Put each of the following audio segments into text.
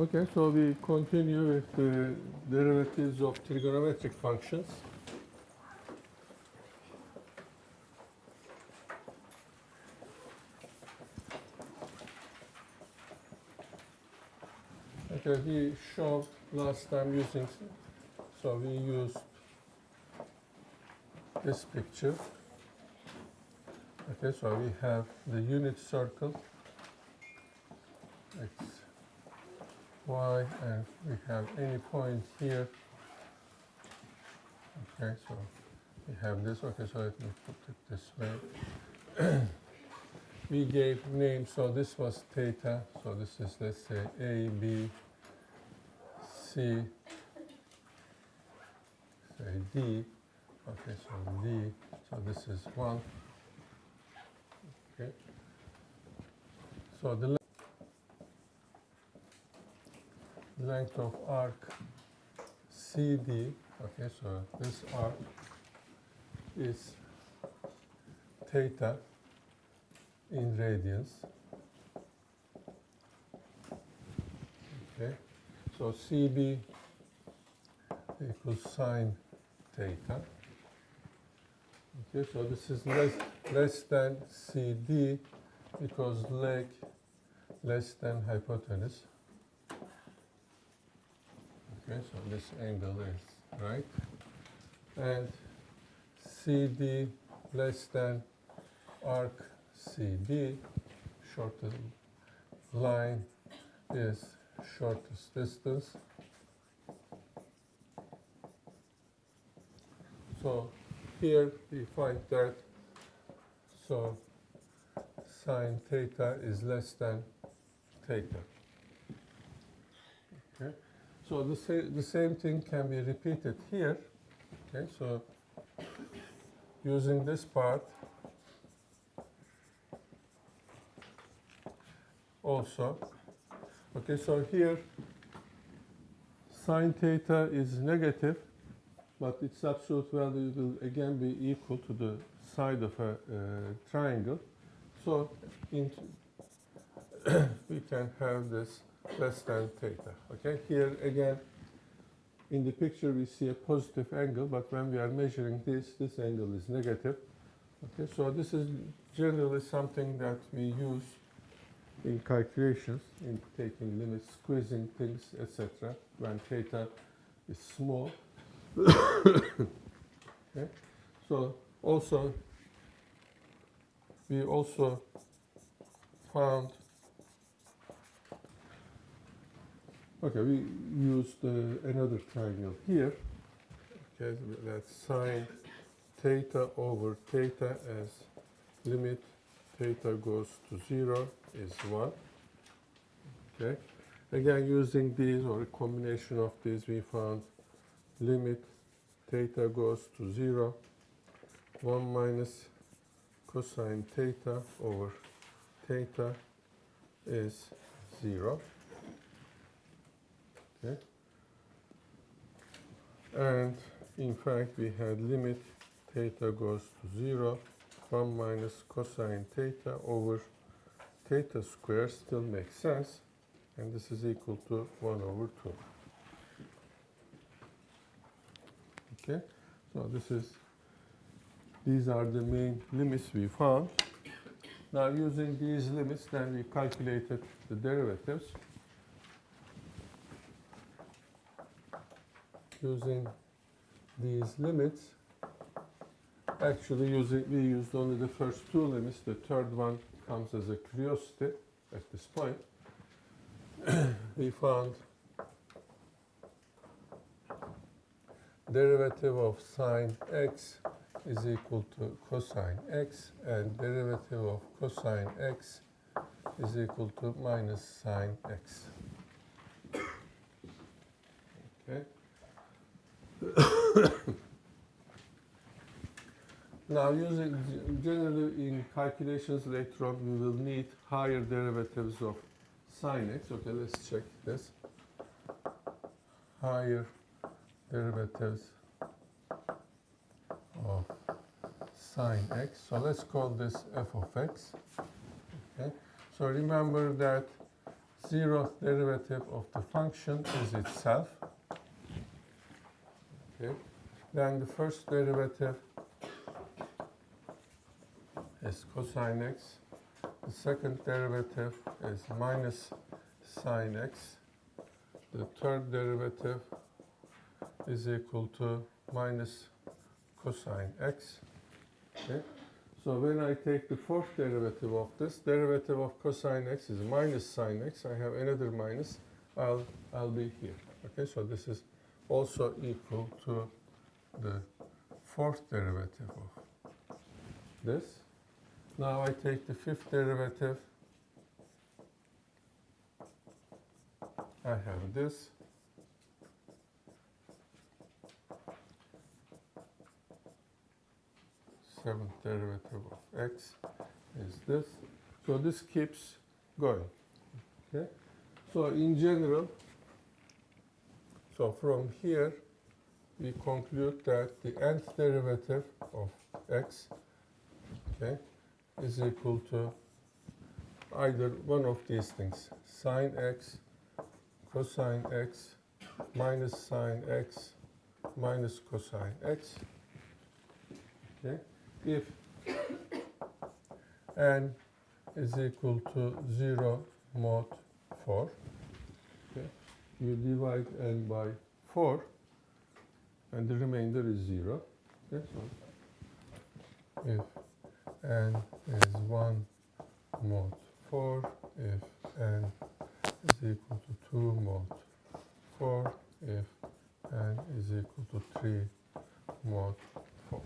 Okay, so we continue with the derivatives of trigonometric functions. Okay, we showed last time using, so we used this picture. Okay, so we have the unit circle, x, y, and we have any point here. Okay, so we have this. Okay, so let me put it this way. We gave names, so this was theta, so this is, let's say, A, B, C, say D. Okay, so D, so this is 1. Okay, so the length of arc CD, okay, so this arc is theta in radians. Okay, so CB equals sine theta. Okay, so this is less than CD because leg less than hypotenuse. Okay, so this angle is right. And CD less than arc CB, shortest line is shortest distance. So here we find that, so sine theta is less than theta. Okay, so the same thing can be repeated here. Okay, so using this part also. Okay, so here sine theta is negative, but its absolute value will again be equal to the side of a triangle. So we can have this less than theta. Okay, here again in the picture we see a positive angle, but when we are measuring this angle is negative. Okay, so this is generally something that we use in calculations, in taking limits, squeezing things, etc. when theta is small. Okay, so also we also found, okay, we used another triangle here. Okay, that's sine theta over theta as limit theta goes to 0 is 1. Okay, again using these or a combination of these, we found limit theta goes to 0, 1 minus cosine theta over theta is 0. Okay, and in fact we had limit theta goes to 0, 1 minus cosine theta over theta square still makes sense, and this is equal to 1 over 2. Okay, so these are the main limits we found. Now using these limits, then we calculated the derivatives. Using these limits, actually we used only the first two limits. The third one comes as a curiosity at this point. We found derivative of sine x is equal to cosine x, and derivative of cosine x is equal to minus sine x. Okay. Now, generally in calculations later on, we will need higher derivatives of sine x. Okay, let's check this. Higher derivatives of sine x. So let's call this f of x. Okay. So remember that zeroth derivative of the function is itself. Okay. Then the first derivative is cosine x. The second derivative is minus sine x. The third derivative is equal to minus cosine x. Okay. So when I take the fourth derivative of this, derivative of cosine x is minus sine x. I have another minus. I'll be here. Okay. So this is also equal to the fourth derivative of this. Now I take the fifth derivative. I have this. Seventh derivative of x is this. So this keeps going. Okay. So in general, so from here we conclude that the nth derivative of x, okay, is equal to either one of these things: sine x, cosine x, minus sine x, minus cosine x. Okay. If n is equal to 0 mod 4, okay, you divide n by 4, and the remainder is 0. Okay, so if n is 1 mod 4, if n is equal to 2 mod 4, if n is equal to 3 mod 4.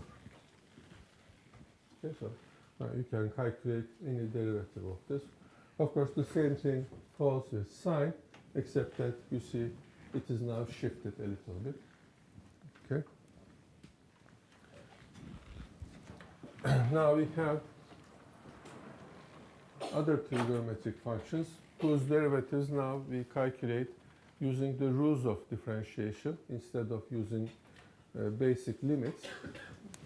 Okay, so now you can calculate any derivative of this. Of course, the same thing holds with sine, except that you see it is now shifted a little bit. Okay. Now we have other trigonometric functions whose derivatives now we calculate using the rules of differentiation instead of using basic limits.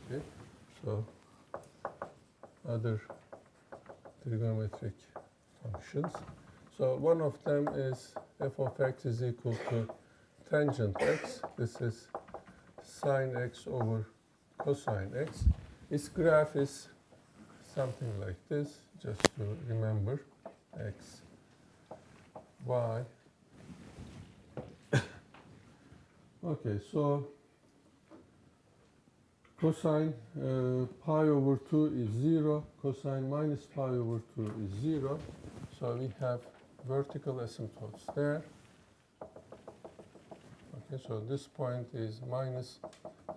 Okay. So other trigonometric functions. So one of them is f of x is equal to tangent x. This is sine x over cosine x. Its graph is something like this, just to remember: x, y. Okay, so cosine pi over 2 is 0, cosine minus pi over 2 is 0. So we have vertical asymptotes there. Okay, so this point is minus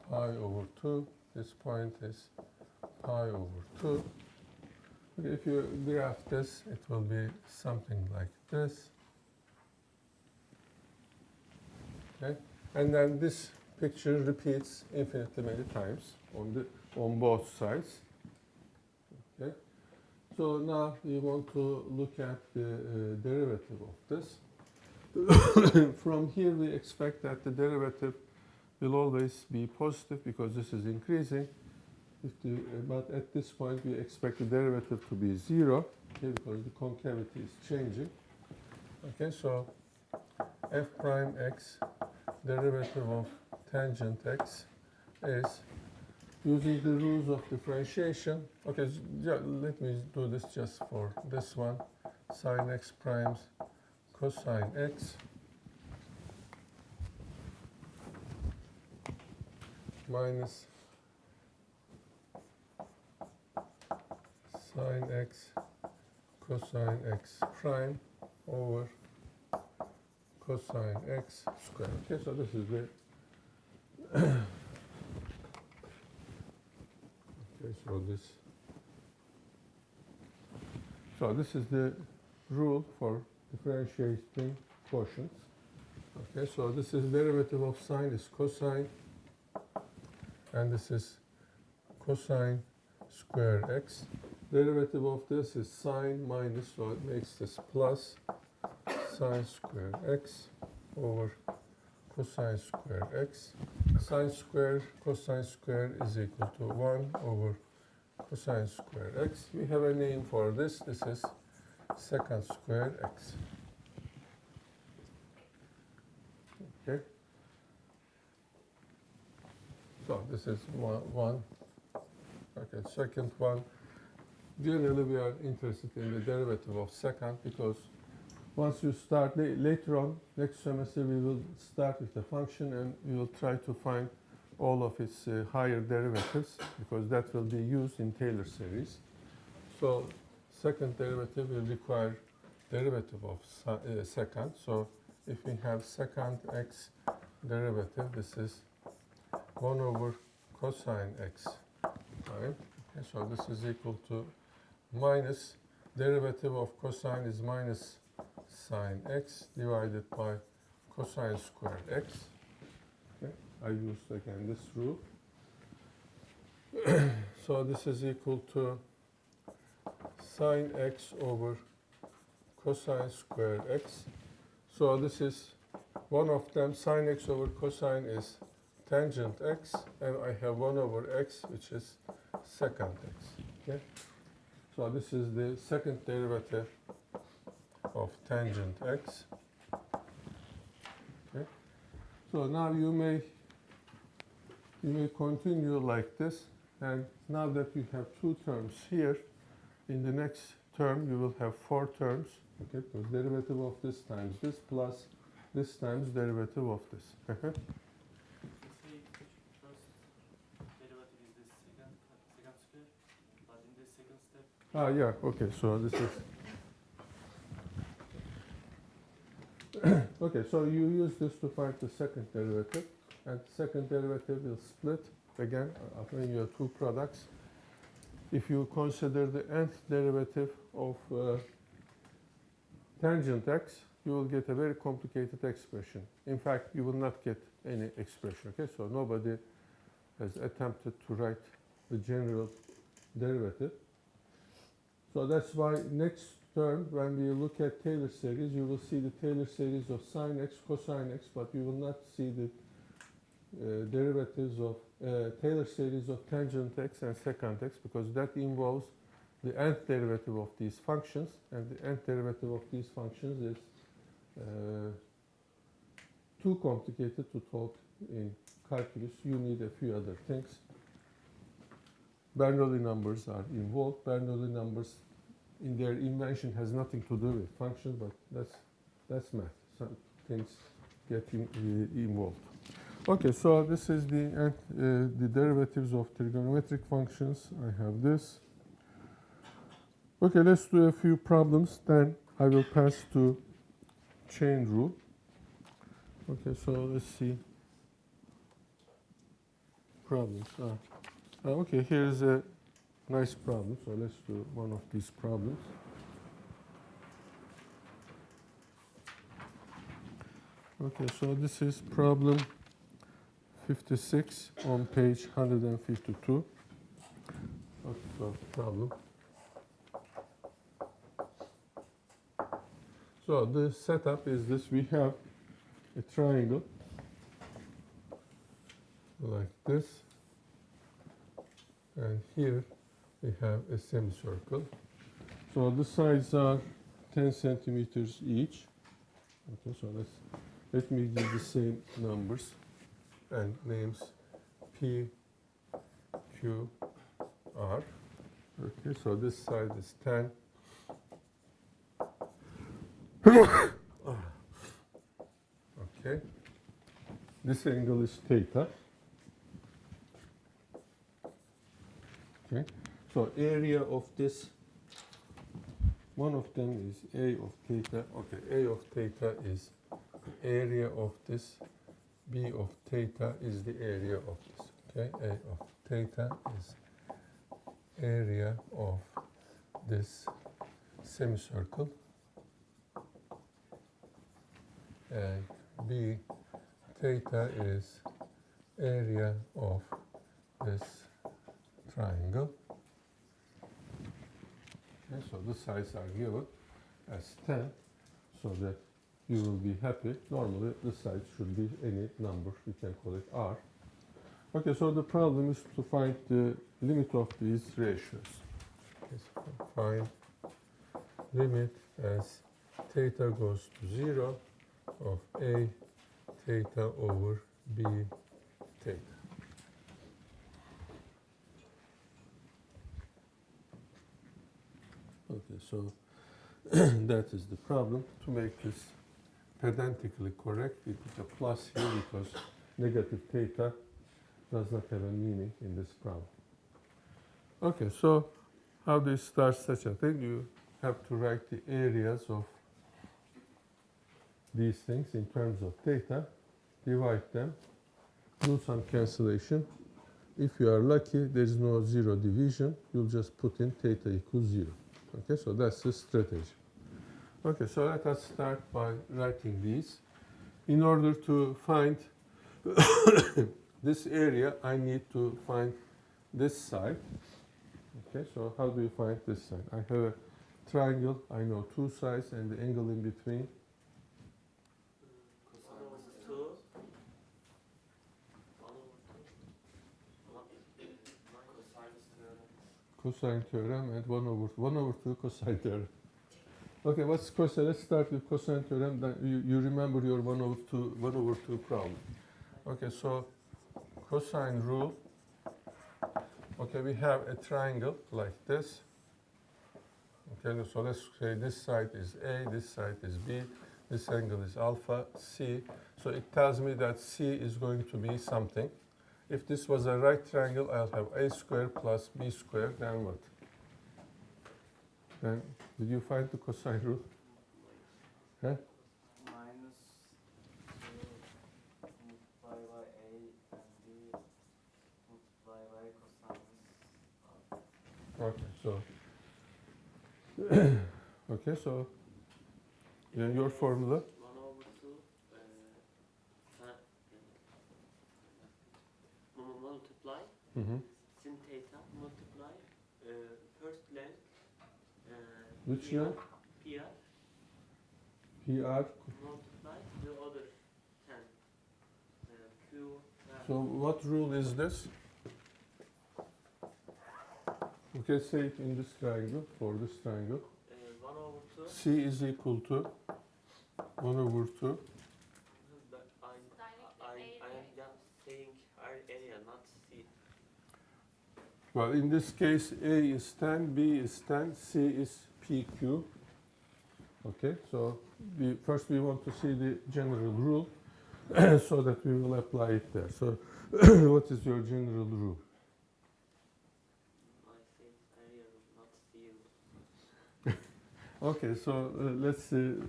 pi over 2, this point is pi over 2. Okay, if you graph this, it will be something like this. Okay, and then this picture repeats infinitely many times on both sides. Okay, so now we want to look at the derivative of this. From here we expect that the derivative will always be positive because this is increasing. But at this point we expect the derivative to be 0, okay, because the concavity is changing. Okay, so f prime x, derivative of tangent x, is using the rules of differentiation. Okay, let me do this just for this one. Sine x primes cosine x minus sine x cosine x prime over cosine x squared. Okay, so this is the this is the rule for differentiating quotients. Okay, so this is derivative of sine is cosine, and this is cosine square x. Derivative of this is sine minus, so it makes this plus sine square x over cosine square x. Sine square cosine square is equal to 1 over cosine square x. We have a name for this. This is secant square x. Okay. So this is one. Okay, second one. Generally, we are interested in the derivative of secant because once you start, later on, next semester, we will start with the function and we will try to find all of its higher derivatives because that will be used in Taylor series. So second derivative will require derivative of secant. So if we have secant x derivative, this is 1 over cosine x. Right? Okay, so this is equal to minus derivative of cosine is minus sine x divided by cosine squared x. Okay. I used again this rule. So this is equal to sine x over cosine squared x. So this is one of them. Sine x over cosine is tangent x, and I have 1 over x, which is secant x. Okay? So this is the second derivative of tangent x. Okay? So now you may continue like this, and now that you have two terms here, in the next term you will have 4 terms. Okay, because derivative of this times this plus this times derivative of this. First derivative is this secant square, but in the second step. Ah, yeah. Okay, so this is. Okay, so you use this to find the second derivative, and second derivative will split again when you have two products. If you consider the nth derivative of tangent x, you will get a very complicated expression. In fact, you will not get any expression. Okay, so nobody has attempted to write the general derivative. So that's why next term, when we look at Taylor series, you will see the Taylor series of sine x, cosine x, but you will not see the derivatives of Taylor series of tangent x and secant x, because that involves the nth derivative of these functions, and the nth derivative of these functions is too complicated to talk in calculus. You need a few other things. Bernoulli numbers are involved. Bernoulli numbers in their invention has nothing to do with functions, but that's math. Some things get involved. Okay, so this is the derivatives of trigonometric functions. I have this. Okay, let's do a few problems, then I will pass to chain rule. Okay, so let's see problems. Okay, here's a nice problem, so let's do one of these problems. Okay, so this is problem 56 on page 152. Okay, so problem. So the setup is this. We have a triangle like this, and here we have a semicircle. So the sides are 10 centimeters each. Okay, so let me give the same numbers and names P, Q, R. Okay, so this side is 10. Okay, this angle is theta. Okay, so area of this, one of them is A of theta. Okay, A of theta is area of this, B of theta is the area of this. Okay, A of theta is area of this semicircle, and B theta is area of this triangle. Okay, so the sides are given as 10, so that you will be happy. Normally the sides should be any number, we can call it R. Okay, so the problem is to find the limit of these ratios. Okay, so find limit as theta goes to 0 of A theta over b theta. Okay, so that is the problem. To make this pedantically correct, we put a plus here because negative theta does not have a meaning in this problem. Okay, so how do you start such a thing? You have to write the areas of these things in terms of theta, divide them, do some cancellation. If you are lucky, there is no zero division, you'll just put in theta equals 0. Okay, so that's the strategy. Okay, so let us start by writing these. In order to find this area, I need to find this side. Okay, so how do you find this side? I have a triangle, I know two sides and the angle in between. Cosine theorem and 1 over 2 cosine theorem. Okay, what's cosine? Let's start with cosine theorem. Then you remember your 1 over 2 problem. Okay, so cosine rule. Okay, we have a triangle like this. Okay, so let's say this side is A, this side is B, this angle is alpha, C. So it tells me that C is going to be something. If this was a right triangle, I'll have a squared plus b squared, then what? Then, did you find the cosine rule? Huh? Minus 2 multiplied by a and b multiplied by cosine. Okay, so yeah, your formula. 1 over 2 multiply sin theta multiply first length Which PR, length? PR PR. multiply the other 10 Q. So what rule is this? Okay, say it in this triangle, for this triangle. 1 over 2. C is equal to 1 over 2. I am just saying our area, not C. Well, in this case, A is 10, B is 10, C is PQ. Okay, so first we want to see the general rule so that we will apply it there. So what is your general rule? I think area, not C. Okay, so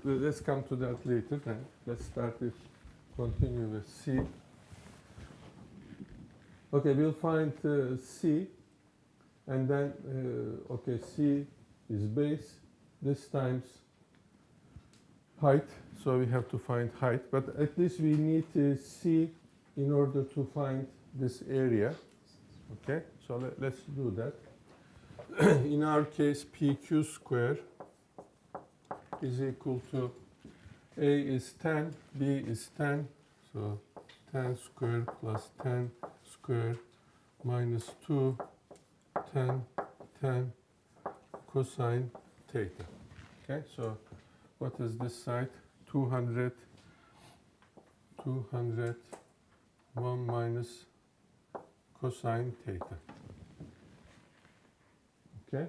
let's come to that later. Then let's start with continue with C. Okay, we'll find C, and then okay, C is base. This times height, so we have to find height. But at least we need C in order to find this area. Okay, so let's do that. In our case, PQ square is equal to A is 10, B is 10, so 10 squared plus 10 squared minus 2, 10, 10 cosine theta. Okay, so what is this side? 200, 1 minus cosine theta. Okay,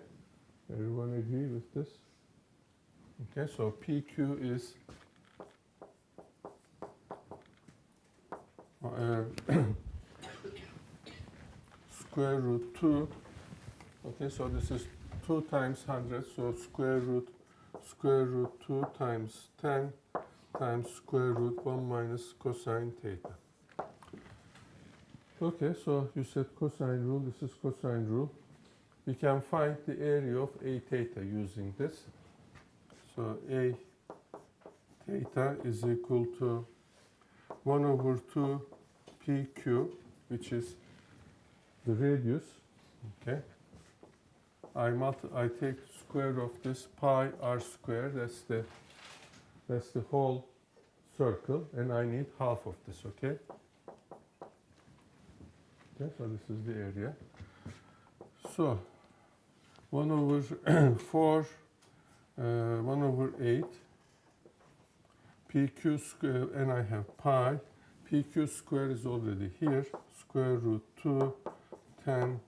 everyone agree with this? Okay, so PQ is square root 2. Okay, so this is 2 times 100, so square root 2 times 10 times square root 1 minus cosine theta. Okay, so you said cosine rule, this is cosine rule. We can find the area of A theta using this. So A theta is equal to 1 over 2 PQ, which is the radius. Okay. I take square of this pi r square. That's the whole circle, and I need half of this. Okay. Okay. So this is the area. So 1 over 4. 1 over 8 PQ square, and I have pi, PQ square is already here. Square root 2, 10,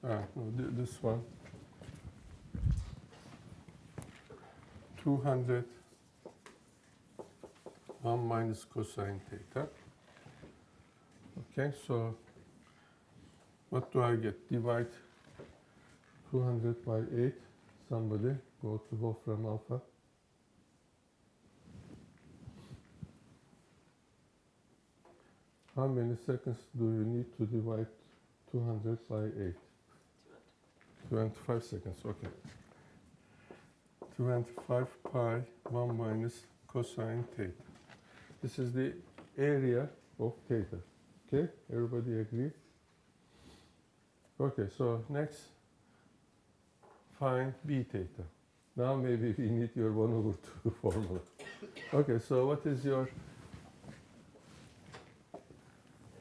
no, this one. 200, 1 minus cosine theta. Okay, so what do I get? Divide 200 by 8. Somebody go to Wolfram alpha. How many seconds do you need to divide 200 by 8? 25 seconds, okay. 25 pi 1 minus cosine theta. This is the area of theta. Okay, everybody agree? Okay, so next, find b theta. Now maybe we need your 1 over 2 formula. Okay, so what is your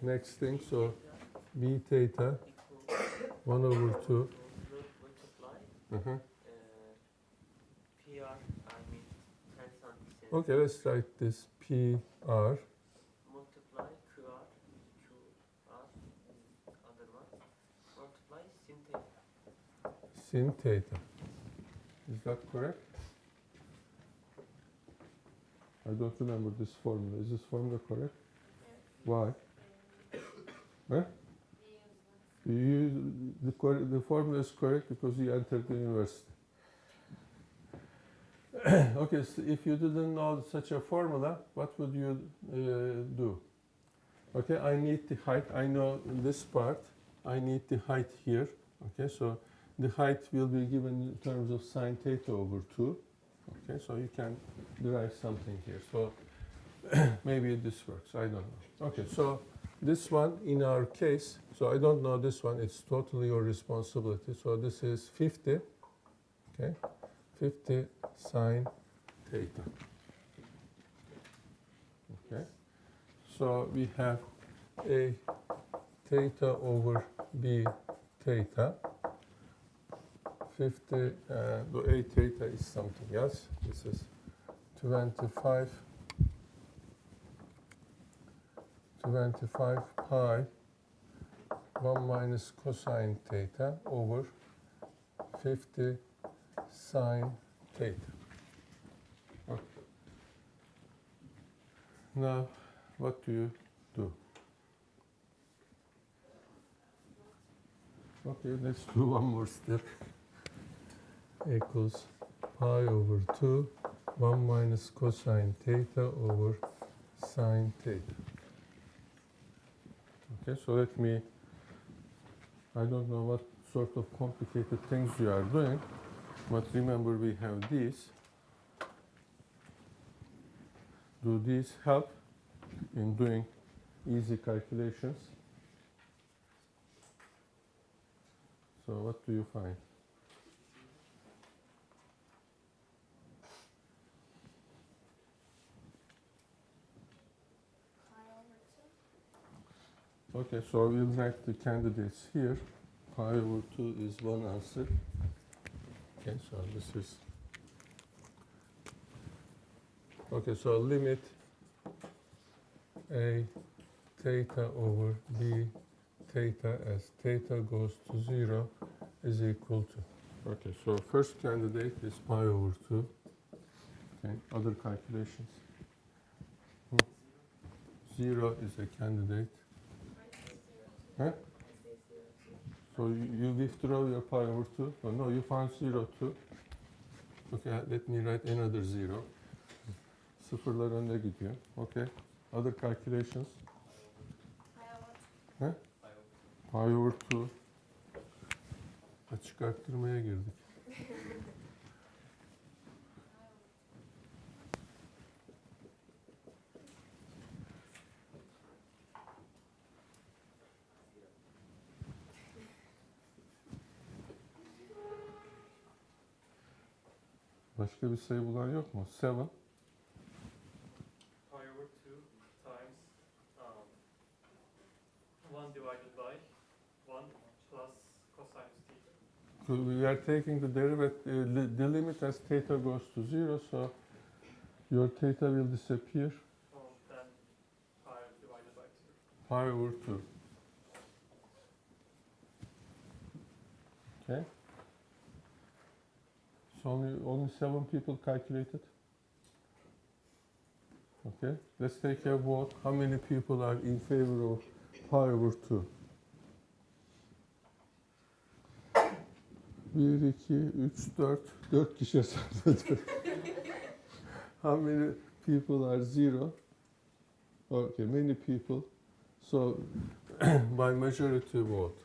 next thing? So b theta, 1 over 2. Multiply PR, I mean 10 centimeters. Okay, let's write this PR. Multiply QR, other one. Multiply sin theta. Sin theta. Is that correct? I don't remember this formula. Is this formula correct? Why? Huh? The formula is correct because you entered the university. Okay, so if you didn't know such a formula, what would you do? Okay, I need the height. I know this part. I need the height here. Okay, so the height will be given in terms of sine theta over 2. Okay, so you can derive something here. So maybe this works. I don't know. Okay, so this one in our case, so I don't know this one. It's totally your responsibility. So this is 50. Okay, 50 sine theta. Okay, so we have a theta over b theta. 50, the a theta is something else. This is 25 pi 1 minus cosine theta over 50 sine theta. Okay. Now, what do you do? Okay, let's do one more step. Equals pi over 2, 1 minus cosine theta over sine theta. Okay, so let me, I don't know what sort of complicated things you are doing, but remember we have these. Do these help in doing easy calculations? So what do you find? Okay, so we'll write the candidates here. Pi over 2 is one answer. Okay, so this is... Okay, so limit a theta over b theta as theta goes to 0 is equal to... Okay, so first candidate is pi over 2. Okay, other calculations. 0 is a candidate. Huh? So you withdraw your pi over 2? Oh, no, you found 0 too. Okay, let me write another 0. Sıfırlar önde gidiyor. Okay. Other calculations? Huh? Pi over 2. Açık arttırmaya girdik. Başka bir sayı bulan yok mu? 7. Pi over 2 times 1 divided by 1 plus cosine theta. So we are taking the derivative, the limit as theta goes to 0, so your theta will disappear. Then pi divided by pi over 2. Okay. So only 7 people calculated. Okay. Let's take a vote. How many people are in favor of pi over 2? 1, 2, 3, 4. 4 kişi hesapladı. How many people are 0? Okay, many people. So by majority vote.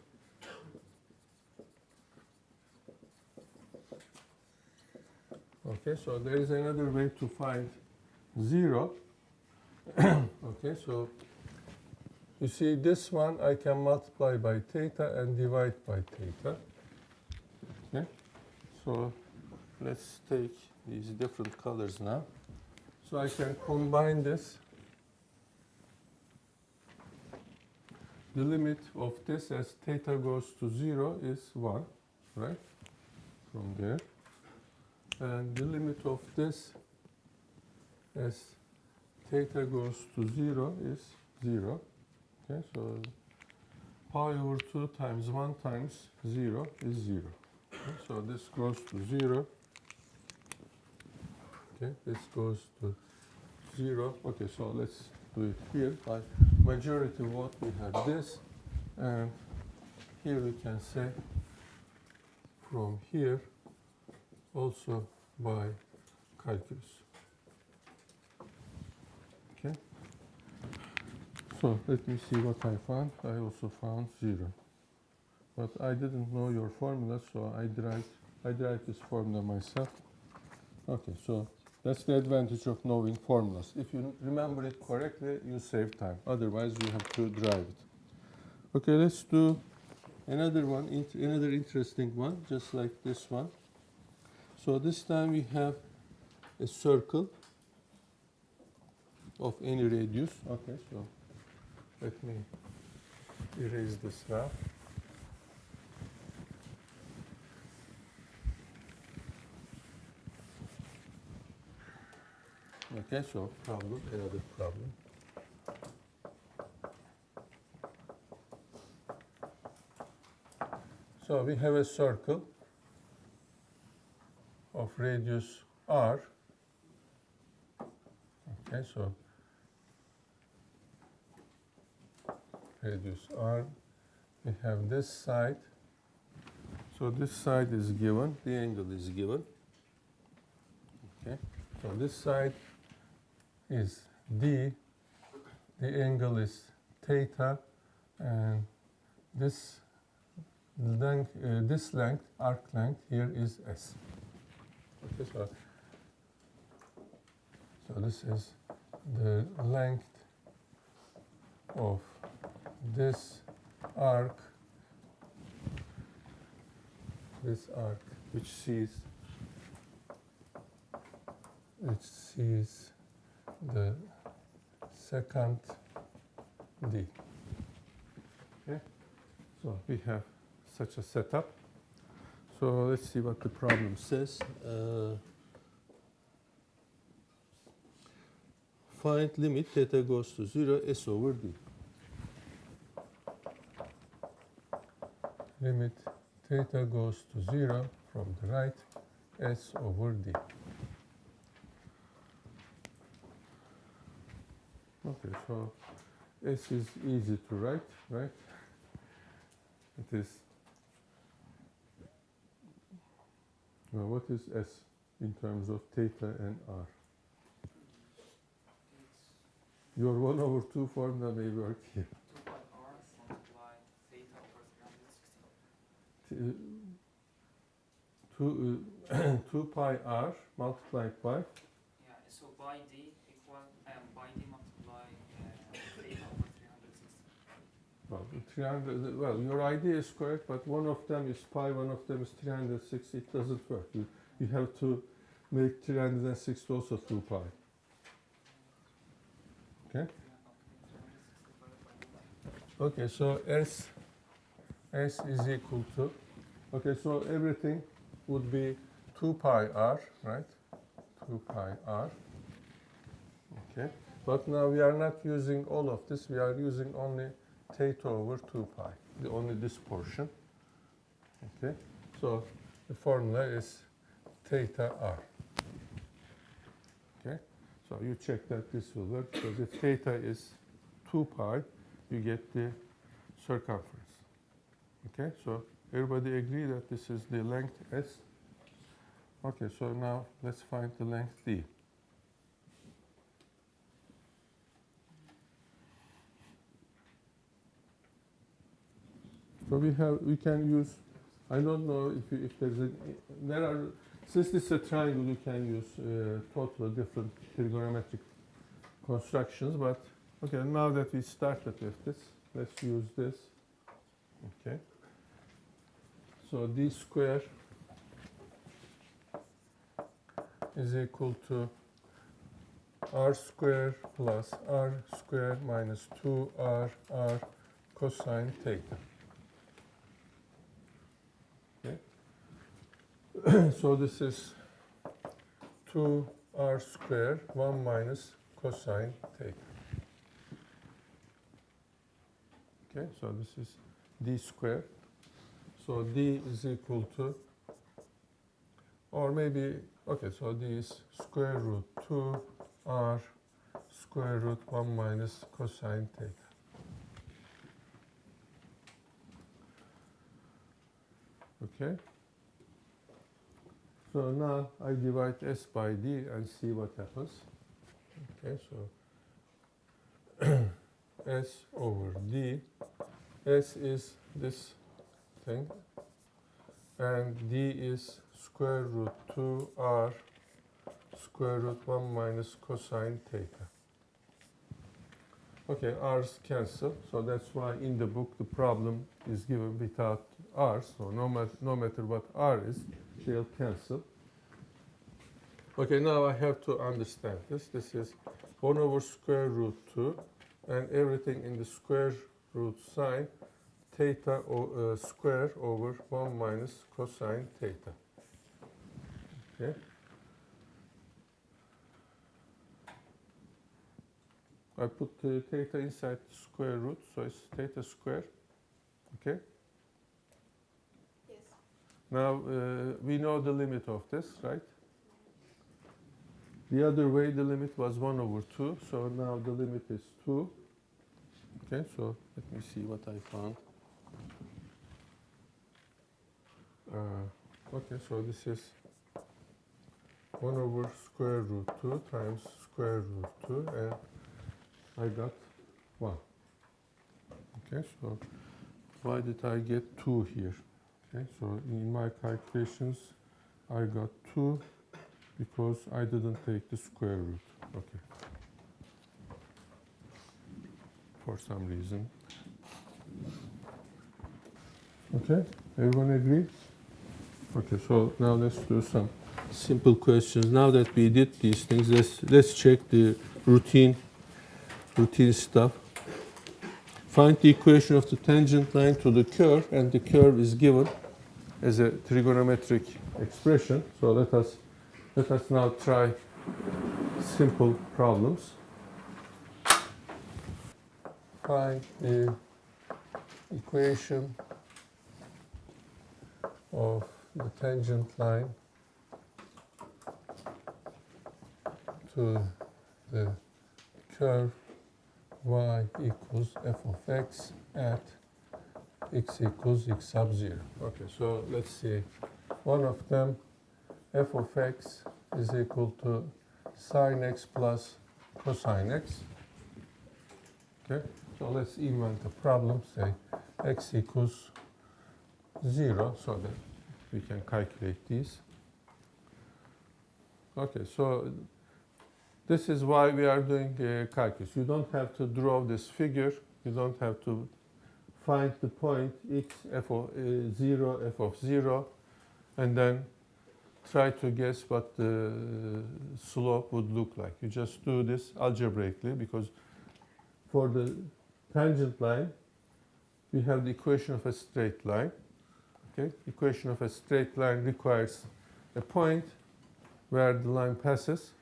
Okay, so there is another way to find 0. Okay, so you see this one I can multiply by theta and divide by theta. Okay, so let's take these different colors now. So I can combine this. The limit of this as theta goes to 0 is 1, right? From there. And the limit of this as theta goes to 0 is 0. Okay, so pi over 2 times 1 times 0 is 0. Okay, so this goes to 0. Okay, this goes to 0. Okay, so let's do it here. By majority vote we have this, and here we can say from here also by calculus. Okay. So let me see what I found. I also found 0. But I didn't know your formula, so I derived this formula myself. Okay, so that's the advantage of knowing formulas. If you remember it correctly, you save time. Otherwise, you have to drive it. Okay, let's do another one, another interesting one, just like this one. So this time we have a circle of any radius. Okay, so let me erase this now. Okay, so another problem. So we have a circle of radius r. Okay, so radius r. We have this side. So this side is given, the angle is given. Okay, so this side is d, the angle is theta, and this length, arc length here is s. Okay, so this is the length of this arc, which sees the secant d. Okay, so we have such a setup. So let's see what the problem says. Find limit theta goes to 0 s over d. Limit theta goes to 0 from the right, s over d. Okay, so s is easy to write, right? It is, well, what is s in terms of theta and r? Your 1 over 2 formula may work here. 2 pi r multiply theta over 360. 2 pi r multiplied by, Yeah, so by d equal by d multiply theta over 360. well, your idea is correct, but one of them is pi, one of them is 360. It doesn't work. You have to make 360 also 2 pi. Okay? Okay, so s is equal to, okay, so everything would be 2 pi r, right? 2 pi r. Okay, But now we are not using all of this. We are using only theta over 2 pi, only this portion. Okay, so the formula is theta r. Okay, so you check that this will work, because if theta is 2 pi, you get the circumference. Okay, so everybody agree that this is the length S? Okay, so now let's find the length D. So we can use, I don't know if there's since this is a triangle, you can use totally different trigonometric constructions, but okay, now that we started with this, let's use this. Okay, so D square is equal to R square plus R square minus 2R cosine theta. So this is 2r squared, 1 minus cosine theta. Okay, so this is d squared. So d is equal to, or maybe, okay, so d is square root 2r square root 1 minus cosine theta. Okay. So now I divide S by D and see what happens. Okay, so S over D. S is this thing, and D is square root 2R square root 1 minus cosine theta. Okay, R's cancel, so that's why in the book the problem is given without R, so no matter what R is, they'll cancel. Okay, now I have to understand this. This is 1 over square root 2, and everything in the square root sign, theta square over 1 minus cosine theta. Okay. I put theta inside the square root, so it's theta square. Okay. Yes. Now we know the limit of this, right? The other way the limit was 1 over 2, so now the limit is 2. Okay, so let me see what I found. Okay, so this is 1 over square root 2 times square root 2, and I got 1. Okay, so why did I get 2 here? Okay, so in my calculations I got 2 because I didn't take the square root. Okay. For some reason. Okay, everyone agree? Okay, so now let's do some simple questions. Now that we did these things, let's check the routine stuff. Find the equation of the tangent line to the curve, and the curve is given as a trigonometric expression. So let us now try simple problems. Find the equation of the tangent line to the curve y equals f of x at x equals x sub 0. Okay, so let's see. One of them, f of x is equal to sine x plus cosine x. Okay, so let's invent a problem. Say x equals 0, so that we can calculate these. Okay, so this is why we are doing calculus. You don't have to draw this figure. You don't have to find the point x f of 0, and then try to guess what the slope would look like. You just do this algebraically, because for the tangent line, we have the equation of a straight line. Okay, equation of a straight line requires a point where the line passes,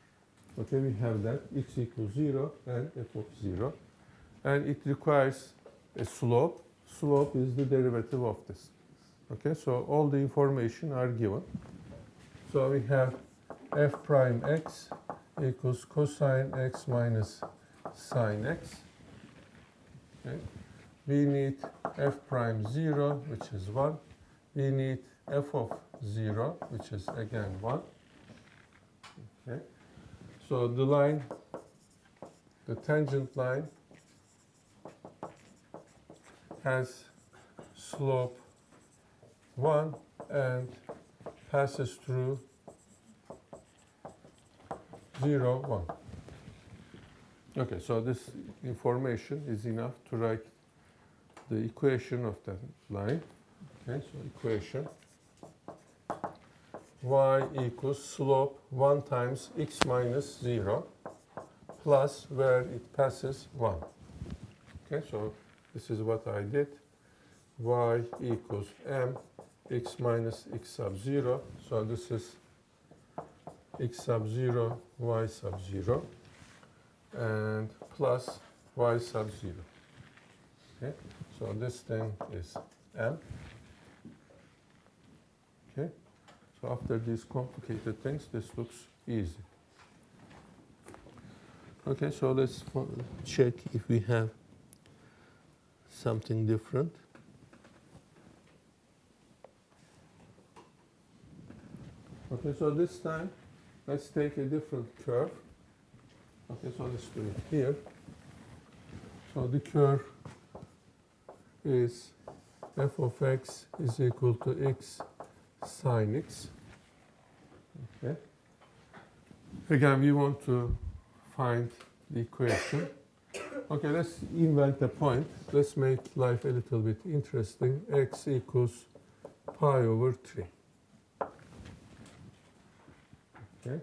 Okay, we have that x equals 0 and f of 0. And it requires a slope. Slope is the derivative of this. Okay, so all the information are given. So we have f prime x equals cosine x minus sine x. Okay. We need f prime 0, which is 1. We need f of 0, which is again 1. Okay. So the line, the tangent line, has slope 1 and passes through 0, 1. Okay, so this information is enough to write the equation of that line. Okay, so equation y equals slope 1 times x minus 0 plus where it passes 1. Okay, so this is what I did. Y equals m x minus x sub 0. So this is x sub 0, y sub 0, and plus y sub 0. Okay, so this thing is m. Okay, so after these complicated things, this looks easy. Okay, so let's check if we have something different. Okay, so this time, let's take a different curve. Okay, so let's do it here. So the curve is f of x is equal to x sine x. Okay. Again, we want to find the equation. Okay, let's invent a point. Let's make life a little bit interesting. X equals pi over 3. Okay.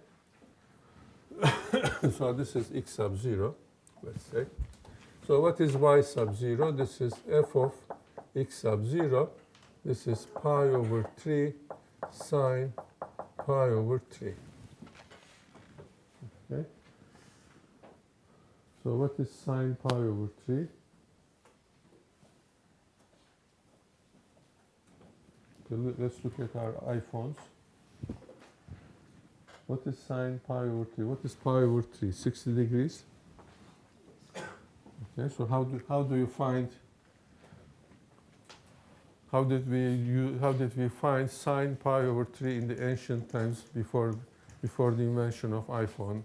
So this is x sub 0, let's say. So what is y sub 0? This is f of x sub 0. This is pi over 3 sine pi over 3. Okay. So what is sine pi over 3? Okay, let's look at our iPhones. What is sine pi over 3? What is pi over 3? 60 degrees? Okay, so how do you find, how did we find sine pi over 3 in the ancient times before the invention of iPhone?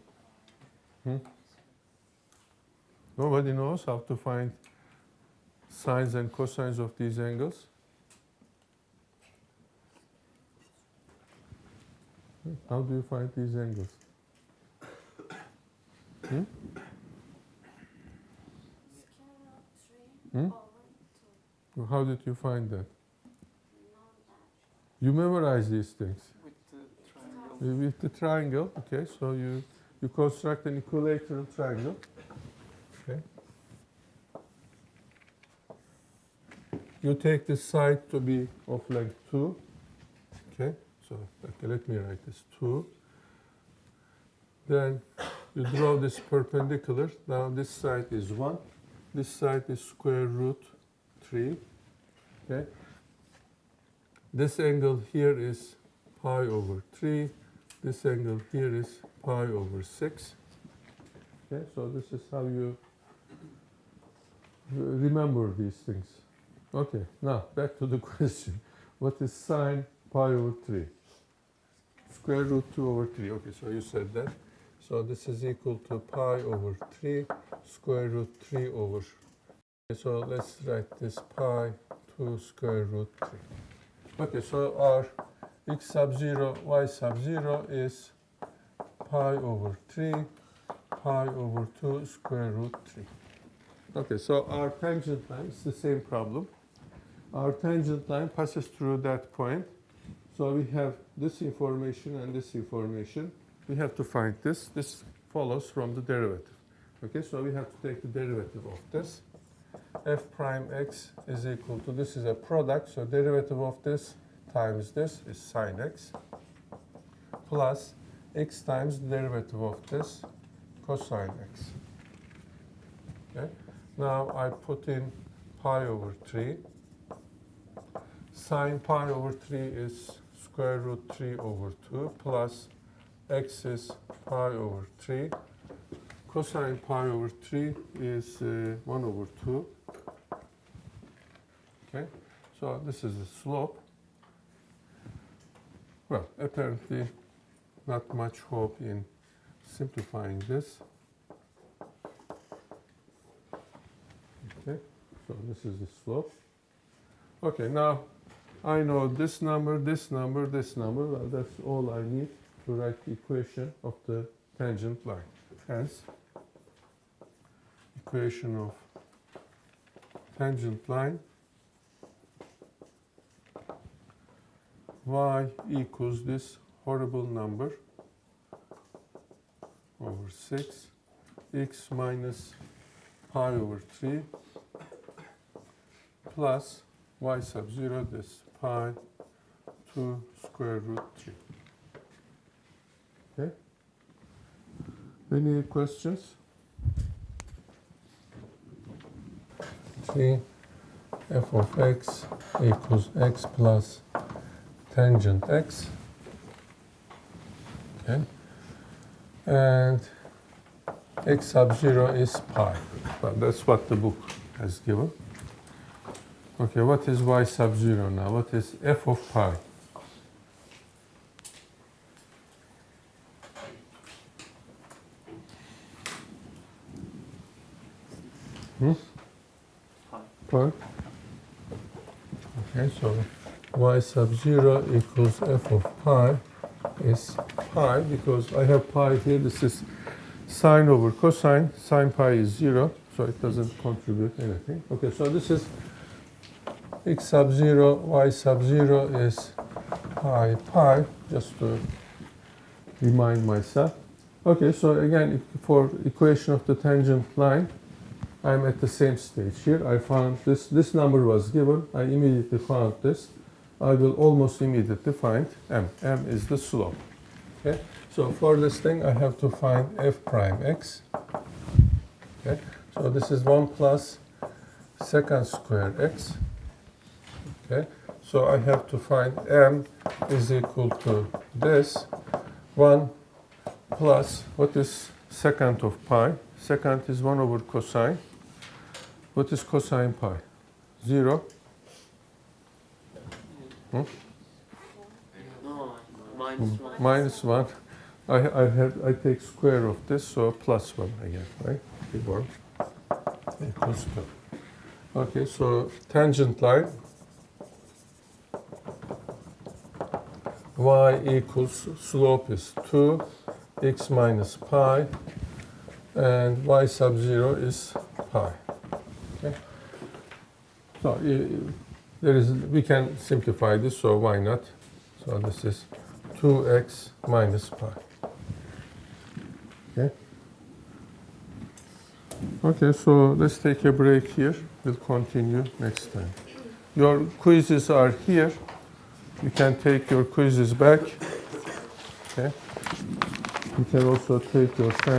Nobody knows how to find sines and cosines of these angles? How do you find these angles? Scalar 3 Hmm? over 2. How did you find that? Know that. You memorize these things. With the triangle. With the triangle, okay, so you construct an equilateral triangle. Okay. You take the side to be of length 2. Okay, so okay, let me write this 2. Then you draw this perpendicular. Now this side is 1. This side is square root 3. Okay. This angle here is pi over 3. This angle here is pi over 6. Okay, so this is how you remember these things. Okay, now back to the question. What is sine pi over 3? Square root 2 over 3. Okay, so you said that. So this is equal to pi over 3 square root 3 over. Okay, so let's write this pi 2 square root 3. Okay, so our x sub 0, y sub 0 is pi over 3 pi over 2 square root 3. Okay, so our tangent line is the same problem. Our tangent line passes through that point. So we have this information and this information. We have to find this. This follows from the derivative. Okay, so we have to take the derivative of this. F prime x is equal to, this is a product, so derivative of this times this is sine x, plus x times the derivative of this cosine x. Okay. Now I put in pi over 3. Sine pi over 3 is square root 3 over 2 plus x is pi over 3. Cosine pi over 3 is 1 over 2. Okay, so this is the slope. Well, apparently not much hope in simplifying this. Okay, so this is the slope. Okay, now I know this number, this number, this number. Well, that's all I need to write the equation of the tangent line. Hence, equation of tangent line y equals this horrible number over 6 x minus pi over 3 plus y sub 0 this pi 2 square root 3. Okay? Any questions? 3 f of x equals x plus tangent x. Okay. And x sub 0 is pi. Well, that's what the book has given. Okay, what is y sub 0 now? What is f of pi? Pi. Okay, so y sub 0 equals f of pi is pi, because I have pi here. This is sine over cosine. Sine pi is 0, so it doesn't contribute anything. Okay, so this is x sub 0, y sub 0 is pi, just to remind myself. Okay, so again, for equation of the tangent line, I'm at the same stage here. I found this number was given. I immediately found this. I will almost immediately find m. M is the slope. Okay, so for this thing, I have to find f prime x. Okay, so this is 1 plus secant square x. Okay, so I have to find m is equal to this 1 plus, what is secant of pi? Secant is 1 over cosine. What is cosine pi? 0. No, minus 1. Minus 1. I take square of this, so plus 1 again, right? 1 equals 2. Okay, so tangent line y equals slope is 2, x minus pi, and y sub 0 is pi. Okay. So we can simplify this, so why not? So this is 2x minus pi. Okay. Okay, so let's take a break here. We'll continue next time. Your quizzes are here. You can take your quizzes back. Okay. You can also take your